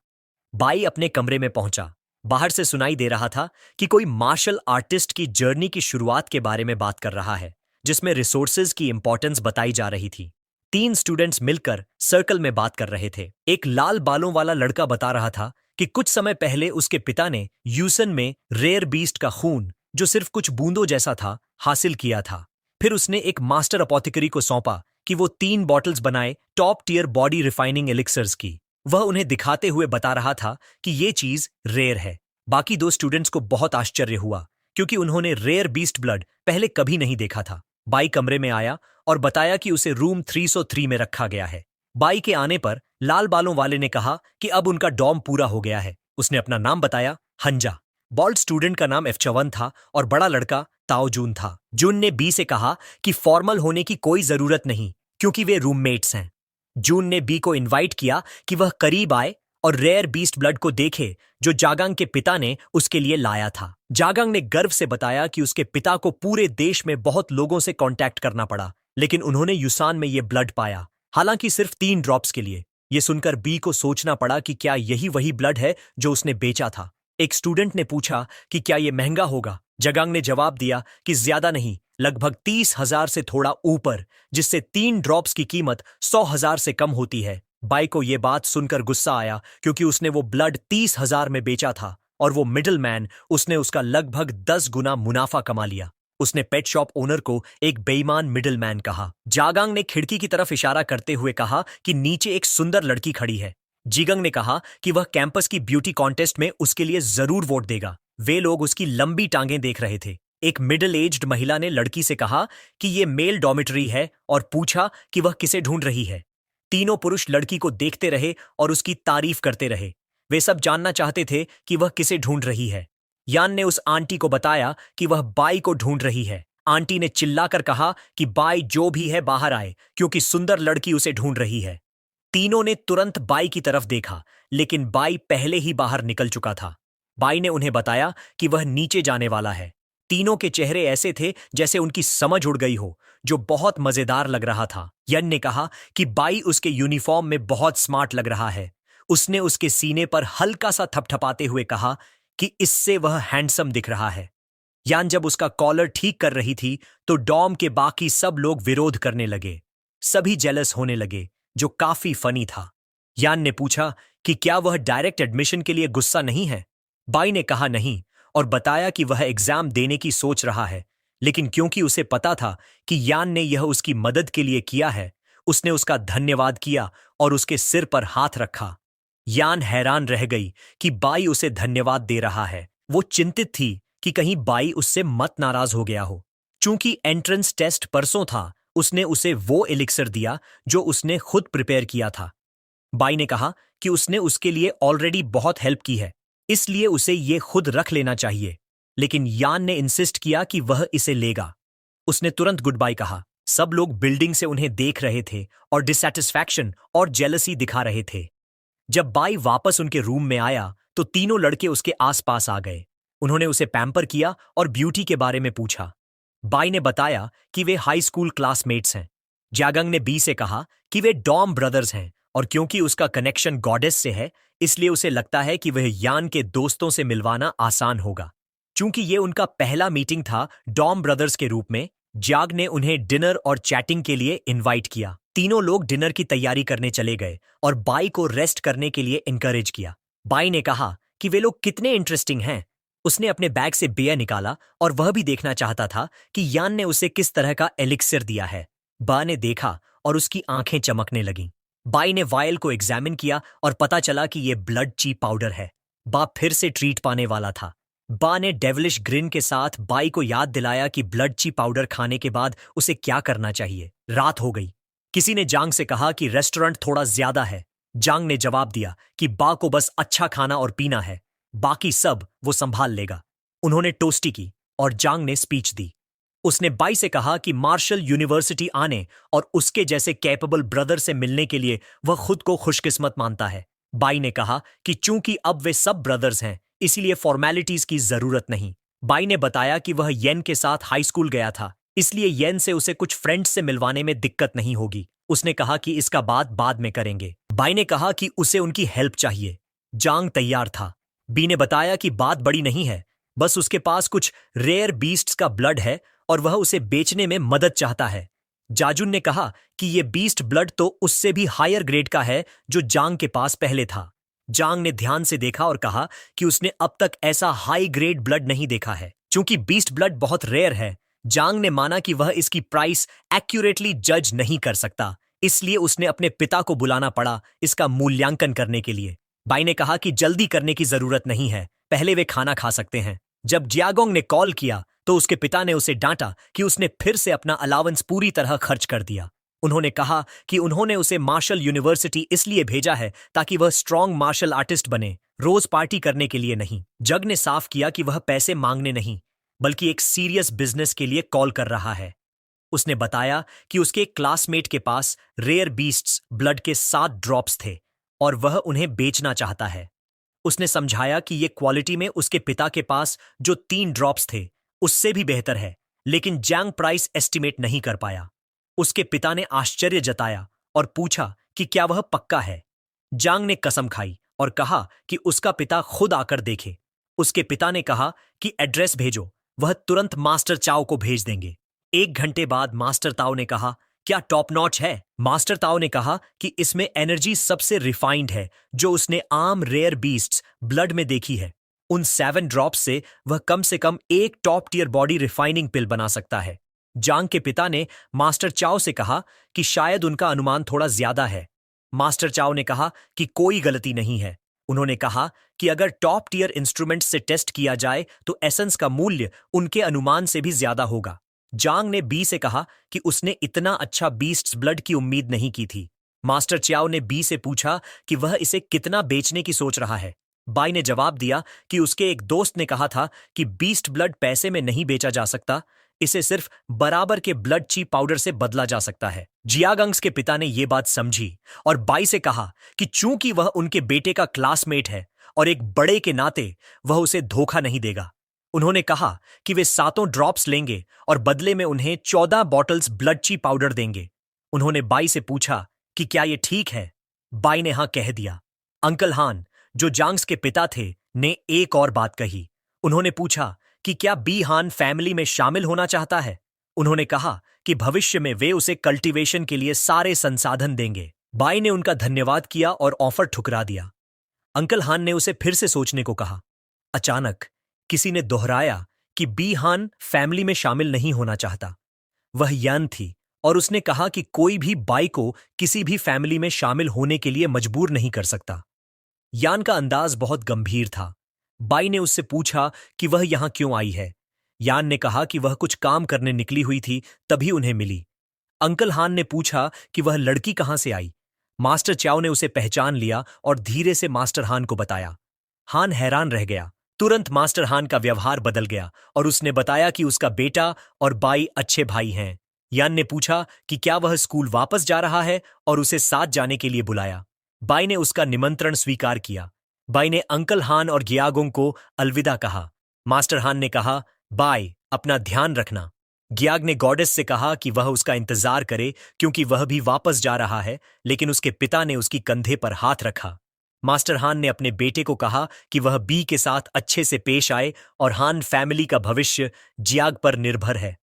बाई अपने कमरे में पहुंचा। बाहर से सुनाई दे रहा था कि कोई मार्शल आर्टिस्ट की जर्नी की शुरुआत के बारे में बात कर रहा है, जिसमें रिसोर्सेज की इंपॉर्टेंस बताई जा रही थी। 3 स्टूडेंट्स मिलकर सर्कल में बात कर रहे थे। एक लाल बालों वाला लड़का बता रहा था कि कुछ समय पहले उसके पिता ने यूसन में रेयर बीस्ट का खून, जो सिर्फ कुछ बूंदों जैसा था, हासिल किया था। फिर उसने एक मास्टर अपोथिकरी को सौंपा कि वो 3 बॉटल्स बनाए top tier body refining elixirs की। वह उन्हें दिखाते हुए बता रहा था कि ये चीज रेयर है। बाकी 2 स्टूडेंट्स को बहुत आश्चर्य हुआ क्योंकि उन्होंने रेयर बीस्ट ब्लड पहले कभी नहीं देखा था। बाई कमरे में आया और बताया कि उसे रूम 303 में रखा गया है। बाई के आने पर लाल बालों वाले ने कहा कि अब उनका डॉर्म पूरा हो गया है। उसने अपना नाम बताया, हंजा। बॉल्ड स्टूडेंट का नाम F51 था और बड़ा लड़का ताओ जून था। जून ने बी से कहा कि फॉर्मल होने की कोई जरूरत नहीं क्योंकि वे रूममेट्स हैं। जून ने बी को इनवाइट किया कि वह करीब आए और रेयर बीस्ट ब्लड को देखे जो जागांग के पिता ने उसके लिए लाया था। जागांग ने गर्व से बताया कि उसके पिता को पूरे देश में बहुत लोगों से कांटेक्ट करना पड़ा, लेकिन उन्होंने यूसान में यह ब्लड पाया, हालांकि सिर्फ 3 ड्रॉप्स के लिए। यह सुनकर बी को सोचना पड़ा कि क्या यही वही ब्लड है जो उसने बेचा था। एक स्टूडेंट ने पूछा कि क्या यह महंगा होगा। जगांग ने जवाब दिया कि ज्यादा नहीं, लगभग 30,000 से थोड़ा ऊपर, जिससे 3 ड्रॉप्स की कीमत 100,000 से कम होती है। बाई को यह बात सुनकर गुस्सा आया क्योंकि उसने वो ब्लड 30,000 में बेचा था और वो मिडलमैन, उसने उसका लगभग 10 गुना मुनाफा कमा लिया। उसने पेट शॉप ओनर को एक बेईमान मिडलमैन कहा। जागांग ने खिड़की की तरफ इशारा करते हुए कहा कि नीचे एक सुंदर लड़की खड़ी है। जिगंग ने कहा कि वह कैंपस की ब्यूटी कॉन्टेस्ट में उसके लिए जरूर वोट देगा। वे लोग उसकी लंबी टांगें देख रहे थे। एक मिडिल एज्ड महिला ने लड़की से कहा कि यह मेल डॉर्मेटरी है और पूछा कि वह किसे ढूंढ रही है। तीनों पुरुष लड़की को देखते रहे और उसकी तारीफ करते रहे। वे सब जानना चाहते थे कि वह किसे ढूंढ रही है। यान ने उस आंटी को बताया कि वह बाई को ढूंढ रही है। आंटी ने चिल्लाकर कहा कि बाई जो भी है बाहर आए, क्योंकि सुंदर लड़की उसे ढूंढ रही है। तीनों ने तुरंत बाई की तरफ देखा, लेकिन बाई पहले ही बाहर निकल चुका था। बाई ने उन्हें बताया कि वह नीचे जाने वाला है। तीनों के चेहरे ऐसे थे जैसे उनकी समझ उड़ गई हो, जो बहुत मजेदार लग रहा था। यन ने कहा कि बाई उसके यूनिफॉर्म में बहुत स्मार्ट लग रहा है। उसने उसके सीने पर हल्का सा थपथपाते हुए कहा कि इससे वह हैंडसम दिख रहा है। यान जब उसका कॉलर ठीक कर रही थी तो डॉम के बाकी सब लोग विरोध करने लगे। सभी जेलस होने लगे, जो काफी फनी था। यान ने पूछा कि क्या वह डायरेक्ट एडमिशन के लिए गुस्सा नहीं है। बाई ने कहा नहीं और बताया कि वह एग्जाम देने की सोच रहा है, लेकिन क्योंकि उसे पता था कि यान ने यह उसकी मदद के लिए किया है, उसने उसका धन्यवाद किया और उसके सिर पर हाथ रखा। यान हैरान रह गई कि बाई उसे धन्यवाद दे रहा है। वो चिंतित थी कि कहीं बाई उससे मत नाराज हो गया हो। चूंकि एंट्रेंस टेस्ट परसों था, उसने उसे वो एलिक्सर दिया जो उसने खुद प्रिपेयर किया था। बाई ने कहा कि उसने उसके लिए ऑलरेडी बहुत हेल्प की है, इसलिए उसे ये खुद रख लेना चाहिए, लेकिन यान ने इंसिस्ट किया कि वह इसे लेगा। उसने तुरंत गुड बाय कहा। सब लोग बिल्डिंग से उन्हें देख रहे थे और डिसैटिस्फैक्शन और जेलसी दिखा रहे थे। जब बाई वापस उनके रूम में आया तो तीनों लड़के उसके आसपास आ गए। उन्होंने उसे पैम्पर किया और ब्यूटी के बारे में पूछा। बाई ने बताया कि वे हाई स्कूल क्लासमेट्स हैं। जागंग ने बी से कहा कि वे डॉम ब्रदर्स हैं और क्योंकि उसका कनेक्शन गॉडेस से है, इसलिए उसे लगता है कि वह यान के दोस्तों से मिलवाना आसान होगा। चूंकि ये उनका पहला मीटिंग था डॉम ब्रदर्स के रूप में, जाग ने उन्हें डिनर और चैटिंग के लिए इनवाइट किया। तीनों लोग डिनर की तैयारी करने चले गए और बाई को रेस्ट करने के लिए इनकरेज किया। बाई ने कहा कि वे लोग कितने इंटरेस्टिंग हैं। उसने अपने बैग से बियर निकाला और वह भी देखना चाहता था कि यान ने उसे किस तरह का एलिक्सिर दिया है। बा ने देखा और उसकी आंखें चमकने लगीं। बाई ने वायल को एग्जामिन किया और पता चला कि यह ब्लड ची पाउडर है। बा फिर से ट्रीट पाने वाला था। बा ने डेविलिश ग्रिन के साथ बाई को याद दिलाया कि ब्लड ची पाउडर खाने के बाद उसे क्या करना चाहिए। रात हो गई। किसी ने जांग से कहा कि रेस्टोरेंट थोड़ा ज्यादा है। जांग ने जवाब दिया कि बा को बस अच्छा खाना और पीना है, बाकी सब वो संभाल लेगा। उन्होंने टोस्टी की और जांग ने स्पीच दी। उसने बाई से कहा कि मार्शल यूनिवर्सिटी आने और उसके जैसे कैपेबल ब्रदर से मिलने के लिए वह खुद को खुशकिस्मत मानता है। बाई ने कहा कि चूंकि अब वे सब ब्रदर्स हैं, इसीलिए फॉर्मेलिटीज की जरूरत नहीं। बाई ने बताया कि वह येन के साथ हाई स्कूल गया था, इसलिए येन से उसे कुछ फ्रेंड्स से मिलवाने में दिक्कत नहीं होगी। उसने कहा कि इसका बात बाद में करेंगे। बाई ने कहा कि उसे उनकी हेल्प चाहिए। जांग तैयार था। बी ने बताया कि बात बड़ी नहीं है, बस उसके पास कुछ रेयर बीस्ट्स का ब्लड है और वह उसे बेचने में मदद चाहता है। जाजुन ने कहा कि यह बीस्ट ब्लड तो उससे भी हायर ग्रेड का है जो जांग के पास पहले था। जांग ने ध्यान से देखा और कहा कि उसने अब तक ऐसा हाई ग्रेड ब्लड नहीं देखा है। चूंकि बीस्ट ब्लड बहुत रेयर है, जांग ने माना कि वह इसकी प्राइस एक्यूरेटली जज नहीं कर सकता, इसलिए उसने अपने पिता को बुलाना पड़ा इसका मूल्यांकन करने के लिए। बाई ने कहा कि जल्दी करने की जरूरत नहीं है, पहले वे खाना खा सकते हैं। जब जियागोंग ने कॉल किया तो उसके पिता ने उसे डांटा कि उसने फिर से अपना अलावेंस पूरी तरह खर्च कर दिया। उन्होंने कहा कि उन्होंने उसे मार्शल यूनिवर्सिटी इसलिए भेजा है ताकि वह स्ट्रॉन्ग मार्शल आर्टिस्ट बने, रोज पार्टी करने के लिए नहीं। जग ने साफ किया कि वह पैसे मांगने नहीं, बल्कि एक सीरियस बिजनेस के लिए कॉल कर रहा है। उसने बताया कि उसके एक क्लासमेट के पास रेयर बीस्ट्स ब्लड के 7 ड्रॉप्स थे और वह उन्हें बेचना चाहता है। उसने समझाया कि ये क्वालिटी में उसके पिता के पास जो 3 ड्रॉप्स थे उससे भी बेहतर है, लेकिन जैंग प्राइस एस्टिमेट नहीं कर पाया। उसके पिता ने आश्चर्य जताया और पूछा कि क्या वह पक्का है। जांग ने कसम खाई और कहा कि उसका पिता खुद आकर देखे। उसके पिता ने कहा कि एड्रेस भेजो, वह तुरंत मास्टर चाओ को भेज देंगे। 1 घंटे बाद मास्टर ताओ ने कहा, क्या टॉप नॉच है? मास्टर ताओ ने कहा कि इसमें एनर्जी सबसे रिफाइंड है जो उसने आम रेयर बीस्ट्स ब्लड में देखी है। उन 7 ड्रॉप्स से वह कम से कम एक टॉप टियर बॉडी रिफाइनिंग पिल बना सकता है। जांग के पिता ने मास्टर चाओ से कहा कि शायद उनका अनुमान थोड़ा ज्यादा है। मास्टर चाओ ने कहा कि कोई गलती नहीं है। उन्होंने कहा कि अगर टॉप टियर इंस्ट्रूमेंट से टेस्ट किया जाए तो एसेंस का मूल्य उनके अनुमान से भी ज्यादा होगा। जांग ने बी से कहा कि उसने इतना अच्छा बीस्ट्स ब्लड की उम्मीद नहीं की थी। मास्टर चाओ ने बी से पूछा कि वह इसे कितना बेचने की सोच रहा है। बाई ने जवाब दिया कि उसके एक दोस्त ने कहा था कि बीस्ट ब्लड पैसे में नहीं बेचा जा सकता, इसे सिर्फ बराबर के ब्लड ची पाउडर से बदला जा सकता है। जियागंग्स के पिता ने यह बात समझी और बाई से कहा कि चूंकि वह उनके बेटे का क्लासमेट है और एक बड़े के नाते वह उसे धोखा नहीं देगा। उन्होंने कहा कि वे 7 ड्रॉप्स लेंगे और बदले में उन्हें 14 बॉटल्स ब्लड ची पाउडर देंगे। उन्होंने बाई से पूछा कि क्या यह ठीक है। बाई ने हाँ कह दिया। अंकल हान, जो जांग्स के पिता थे, ने एक और बात कही। उन्होंने पूछा कि क्या बी हान फैमिली में शामिल होना चाहता है। उन्होंने कहा कि भविष्य में वे उसे कल्टीवेशन के लिए सारे संसाधन देंगे। बाई ने उनका धन्यवाद किया और ऑफर ठुकरा दिया। अंकल हान ने उसे फिर से सोचने को कहा। अचानक किसी ने दोहराया कि बी हान फैमिली में शामिल नहीं होना चाहता। वह यान थी और उसने कहा कि कोई भी बाई को किसी भी फैमिली में शामिल होने के लिए मजबूर नहीं कर सकता। यान का अंदाज बहुत गंभीर था। बाई ने उससे पूछा कि वह यहां क्यों आई है। यान ने कहा कि वह कुछ काम करने निकली हुई थी, तभी उन्हें मिली। अंकल हान ने पूछा कि वह लड़की कहां से आई। मास्टर च्याओ ने उसे पहचान लिया और धीरे से मास्टर हान को बताया। हान हैरान रह गया। तुरंत मास्टर हान का व्यवहार बदल गया और उसने बताया कि उसका बेटा और बाई अच्छे भाई हैं। यान ने पूछा कि क्या वह स्कूल वापस जा रहा है और उसे साथ जाने के लिए बुलाया। बाई ने उसका निमंत्रण स्वीकार किया। बाई ने अंकल हान और गियागोंग को अलविदा कहा। मास्टर हान ने कहा, बाई, अपना ध्यान रखना। गियाग ने गॉडेस से कहा कि वह उसका इंतजार करे क्योंकि वह भी वापस जा रहा है, लेकिन उसके पिता ने उसकी कंधे पर हाथ रखा। मास्टर हान ने अपने बेटे को कहा कि वह बी के साथ अच्छे से पेश आए और हान फैमिली का भविष्य जियाग पर निर्भर है।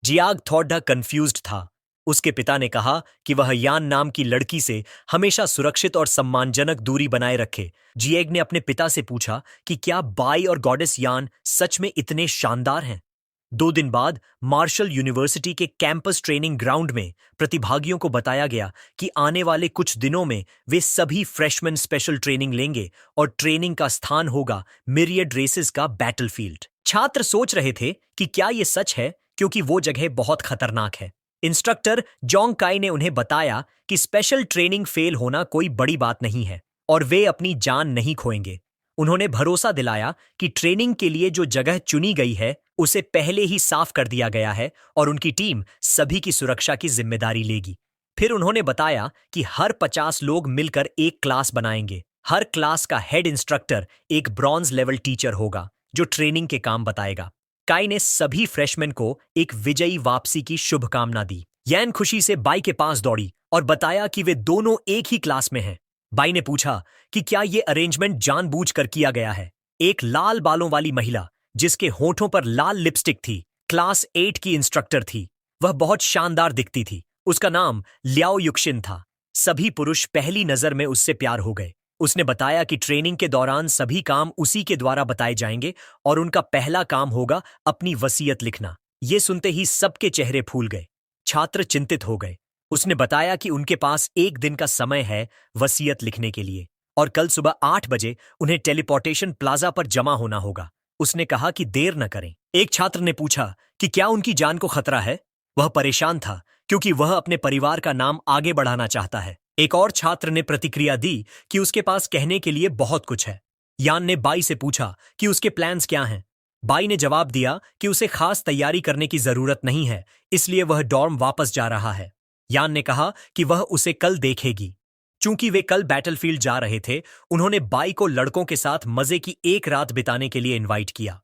जियाग थोड़ा कंफ्यूज्ड था। उसके पिता ने कहा कि वह यान नाम की लड़की से हमेशा सुरक्षित और सम्मानजनक दूरी बनाए रखे। जिएग ने अपने पिता से पूछा कि क्या बाई और गॉडेस यान सच में इतने शानदार हैं। 2 दिन बाद मार्शल यूनिवर्सिटी के कैंपस ट्रेनिंग ग्राउंड में प्रतिभागियों को बताया गया कि आने वाले कुछ दिनों में वे सभी फ्रेशमैन स्पेशल ट्रेनिंग लेंगे और ट्रेनिंग का स्थान होगा मिरियड रेसेस का बैटलफील्ड। छात्र सोच रहे थे कि क्या यह सच है, क्योंकि वो जगह बहुत खतरनाक है। इंस्ट्रक्टर जोंग काई ने उन्हें बताया कि स्पेशल ट्रेनिंग फेल होना कोई बड़ी बात नहीं है और वे अपनी जान नहीं खोएंगे। उन्होंने भरोसा दिलाया कि ट्रेनिंग के लिए जो जगह चुनी गई है उसे पहले ही साफ कर दिया गया है और उनकी टीम सभी की सुरक्षा की जिम्मेदारी लेगी। फिर उन्होंने बताया कि हर 50 लोग मिलकर एक क्लास बनाएंगे। हर क्लास का हेड इंस्ट्रक्टर एक ब्रॉन्ज लेवल टीचर होगा जो ट्रेनिंग के काम बताएगा। काई ने सभी फ्रेशमैन को एक विजयी वापसी की शुभकामना दी। यान खुशी से बाई के पास दौड़ी और बताया कि वे दोनों एक ही क्लास में हैं। बाई ने पूछा कि क्या यह अरेंजमेंट जानबूझकर किया गया है। एक लाल बालों वाली महिला जिसके होठों पर लाल लिपस्टिक थी, क्लास 8 की इंस्ट्रक्टर थी। वह बहुत शानदार दिखती थी। उसका नाम लियाओ युक्शिन था। सभी पुरुष पहली नजर में उससे प्यार हो गए। उसने बताया कि ट्रेनिंग के दौरान सभी काम उसी के द्वारा बताए जाएंगे और उनका पहला काम होगा अपनी वसीयत लिखना। ये सुनते ही सबके चेहरे फूल गए। छात्र चिंतित हो गए। उसने बताया कि उनके पास 1 दिन का समय है वसीयत लिखने के लिए और कल सुबह 8 बजे उन्हें टेलीपोर्टेशन प्लाजा पर जमा होना होगा। उसने कहा कि देर न करें। एक छात्र ने पूछा कि क्या उनकी जान को खतरा है। वह परेशान था क्योंकि वह अपने परिवार का नाम आगे बढ़ाना चाहता है। एक और छात्र ने प्रतिक्रिया दी कि उसके पास कहने के लिए बहुत कुछ है। यान ने बाई से पूछा कि उसके प्लान्स क्या हैं। बाई ने जवाब दिया कि उसे खास तैयारी करने की जरूरत नहीं है, इसलिए वह डॉर्म वापस जा रहा है। यान ने कहा कि वह उसे कल देखेगी। चूंकि वे कल बैटलफील्ड जा रहे थे, उन्होंने बाई को लड़कों के साथ मजे की एक रात बिताने के लिए इनवाइट किया।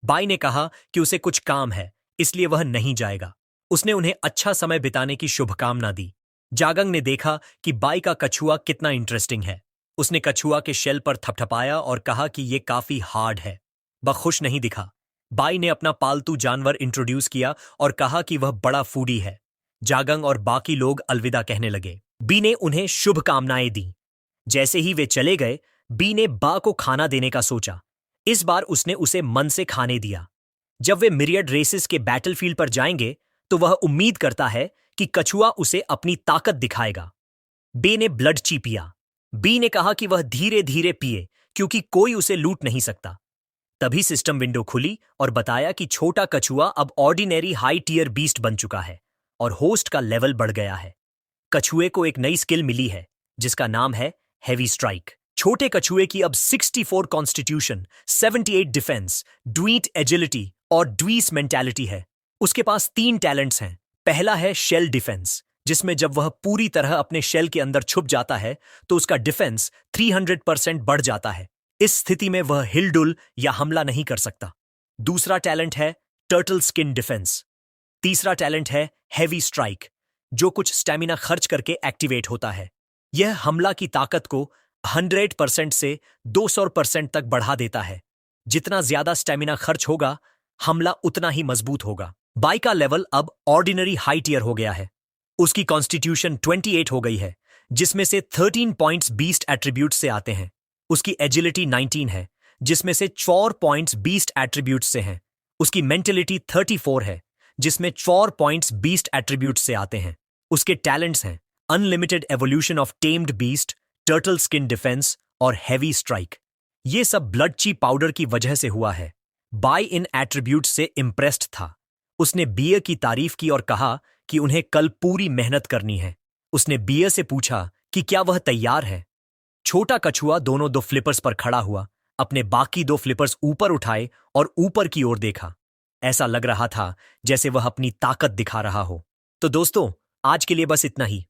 बाई ने कहा कि उसे कुछ काम है, इसलिए वह नहीं जाएगा। उसने उन्हें अच्छा समय बिताने की शुभकामना दी। जागंग ने देखा कि बाई का कछुआ कितना इंटरेस्टिंग है। उसने कछुआ के शेल पर थपथपाया और कहा कि यह काफी हार्ड है। वह खुश नहीं दिखा। बाई ने अपना पालतू जानवर इंट्रोड्यूस किया और कहा कि वह बड़ा फूडी है। जागंग और बाकी लोग अलविदा कहने लगे। बी ने उन्हें शुभकामनाएं दी। जैसे ही वे चले गए, बी ने बा को खाना देने का सोचा। इस बार उसने उसे मन से खाने दिया। जब वे मिरियड रेसेस के बैटलफील्ड पर जाएंगे तो वह उम्मीद करता है कि कछुआ उसे अपनी ताकत दिखाएगा। बे ने ब्लड ची पिया। बी ने कहा कि वह धीरे धीरे पिए क्योंकि कोई उसे लूट नहीं सकता। तभी सिस्टम विंडो खुली और बताया कि छोटा कछुआ अब ऑर्डिनरी हाई टियर बीस्ट बन चुका है और होस्ट का लेवल बढ़ गया है। कछुए को एक नई स्किल मिली है जिसका नाम है हेवी स्ट्राइक। छोटे कछुए की अब 64 कॉन्स्टिट्यूशन, 78 डिफेंस, ड्वीट एजिलिटी और ड्वीस मेंटालिटी है। उसके पास 3 टैलेंट्स हैं। पहला है शेल डिफेंस, जिसमें जब वह पूरी तरह अपने शेल के अंदर छुप जाता है तो उसका डिफेंस 300% बढ़ जाता है। इस स्थिति में वह हिलडुल या हमला नहीं कर सकता। दूसरा टैलेंट है टर्टल स्किन डिफेंस। तीसरा टैलेंट है हैवी स्ट्राइक, जो कुछ स्टैमिना खर्च करके एक्टिवेट होता है। यह हमला की ताकत को 100% से 200% तक बढ़ा देता है। जितना ज्यादा स्टैमिना खर्च होगा, हमला उतना ही मजबूत होगा। बाई का लेवल अब ऑर्डिनरी हाई टियर हो गया है। उसकी कॉन्स्टिट्यूशन 28 हो गई है, जिसमें से 13 पॉइंट्स बीस्ट एट्रीब्यूट से आते हैं। उसकी एजिलिटी 19 है, जिसमें से 4 पॉइंट्स बीस्ट एट्रीब्यूट से हैं। उसकी मेंटेलिटी 34 है, जिसमें 4 पॉइंट्स बीस्ट एट्रीब्यूट से आते हैं। उसके टैलेंट्स हैं unlimited evolution of tamed beast, turtle skin defence और हैवी स्ट्राइक। ये सब ब्लड ची पाउडर की वजह से हुआ है। बाय इन एट्रीब्यूट से इम्प्रेस्ड था। उसने बियर की तारीफ की और कहा कि उन्हें कल पूरी मेहनत करनी है। उसने बियर से पूछा कि क्या वह तैयार है। छोटा कछुआ दोनों 2 फ्लिपर्स पर खड़ा हुआ, अपने बाकी 2 फ्लिपर्स ऊपर उठाए और ऊपर की ओर देखा। ऐसा लग रहा था जैसे वह अपनी ताकत दिखा रहा हो। तो दोस्तों, आज के लिए बस इतना ही।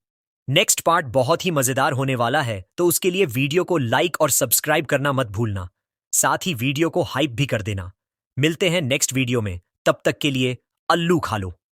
नेक्स्ट पार्ट बहुत ही मजेदार होने वाला है, तो उसके लिए वीडियो को लाइक और सब्सक्राइब करना मत भूलना। साथ ही वीडियो को हाइप भी कर देना। मिलते हैं नेक्स्ट वीडियो में, तब तक के लिए अल्लू खा लो।